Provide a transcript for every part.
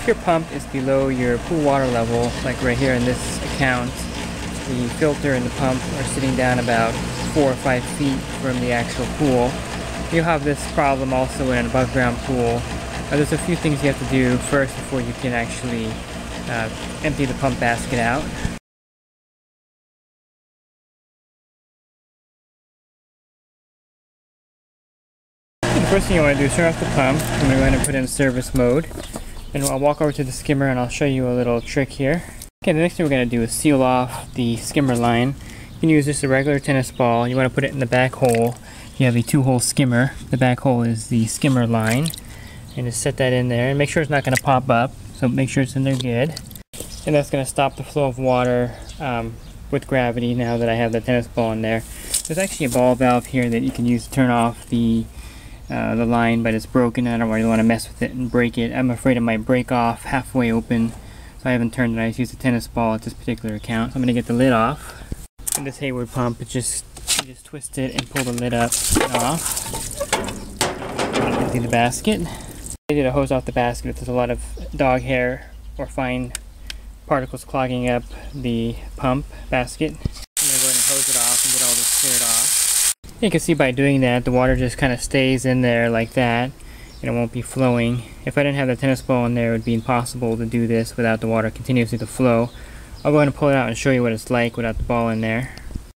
your pump is below your pool water level, like right here in this account, the filter and the pump are sitting down about 4 or 5 feet from the actual pool. You'll have this problem also in an above ground pool. There's a few things you have to do first before you can actually empty the pump basket out. The first thing you want to do is turn off the pump. I'm going to go ahead and put it in service mode. And I'll walk over to the skimmer and I'll show you a little trick here. Okay, the next thing we're going to do is seal off the skimmer line. You can use just a regular tennis ball. You want to put it in the back hole. You have a 2-hole skimmer. The back hole is the skimmer line. And just set that in there and make sure it's not going to pop up. So make sure it's in there good. And that's going to stop the flow of water with gravity now that I have the tennis ball in there. There's actually a ball valve here that you can use to turn off the line, but it's broken. I don't really want to mess with it and break it. I'm afraid it might break off halfway open, so I haven't turned it. I just used a tennis ball at this particular account. So I'm going to get the lid off. And this Hayward pump, you just twist it and pull the lid up and off. Empty the basket. I did a hose off the basket if there's a lot of dog hair or fine particles clogging up the pump basket. I'm going to go ahead and hose it off and get all this cleared off. You can see by doing that, the water just kind of stays in there like that, and it won't be flowing. If I didn't have the tennis ball in there, it would be impossible to do this without the water continuously to flow. I'll go ahead and pull it out and show you what it's like without the ball in there.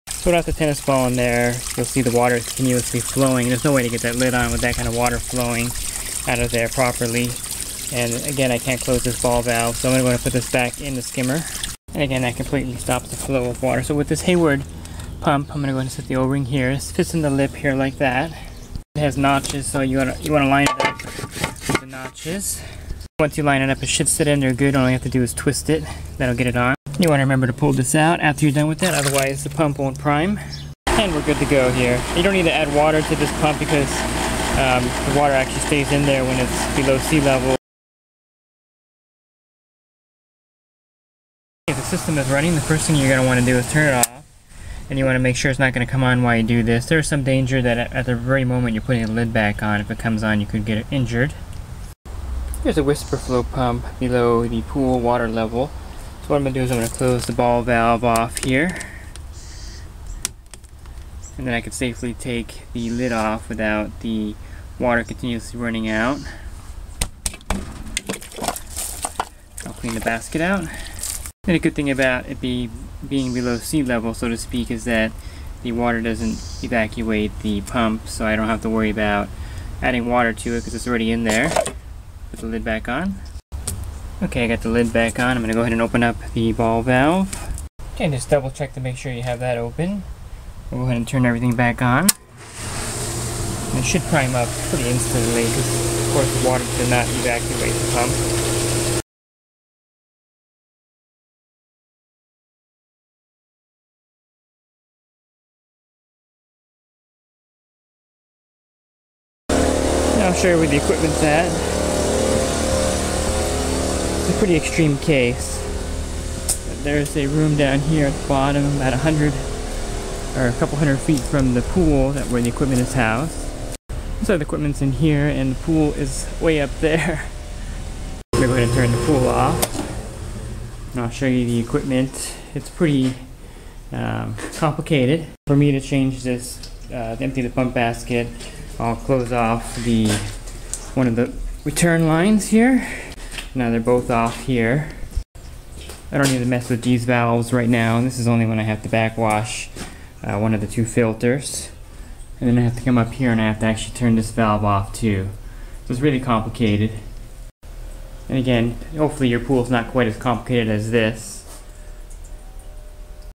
So without the tennis ball in there, you'll see the water is continuously flowing. There's no way to get that lid on with that kind of water flowing out of there properly. And again, I can't close this ball valve, so I'm going to go ahead and put this back in the skimmer. And again, that completely stops the flow of water. So with this Hayward pump, I'm going to go ahead and set the O-ring here. It fits in the lip here like that. It has notches, so you want to line it up with the notches. Once you line it up, it should sit in there good. All you have to do is twist it. That'll get it on. You want to remember to pull this out after you're done with that, otherwise the pump won't prime. And we're good to go here. You don't need to add water to this pump because the water actually stays in there when it's below sea level. If the system is running, the first thing you're going to want to do is turn it off. And you want to make sure it's not going to come on while you do this. There's some danger that at the very moment you're putting the lid back on, if it comes on, you could get injured. Here's a whisper flow pump below the pool water level. So what I'm going to do is I'm going to close the ball valve off here. And then I can safely take the lid off without the water continuously running out. I'll clean the basket out. And a good thing about it being below sea level, so to speak, is that the water doesn't evacuate the pump, so I don't have to worry about adding water to it because it's already in there. Put the lid back on. Okay, I got the lid back on. I'm going to go ahead and open up the ball valve. Okay, and just double check to make sure you have that open. We'll go ahead and turn everything back on. And it should prime up pretty instantly because, of course, the water did not evacuate the pump. I'll show you where the equipment's at. It's a pretty extreme case. But there's a room down here at the bottom, about 100 or a couple hundred feet from the pool where the equipment is housed. So the equipment's in here and the pool is way up there. I'm going to go ahead and turn the pool off. And I'll show you the equipment. It's pretty complicated. For me to change this, to empty the pump basket, I'll close off one of the return lines here. Now they're both off here. I don't need to mess with these valves right now. This is only when I have to backwash one of the 2 filters. And then I have to come up here and I have to actually turn this valve off too. So it's really complicated. And again, hopefully your pool is not quite as complicated as this.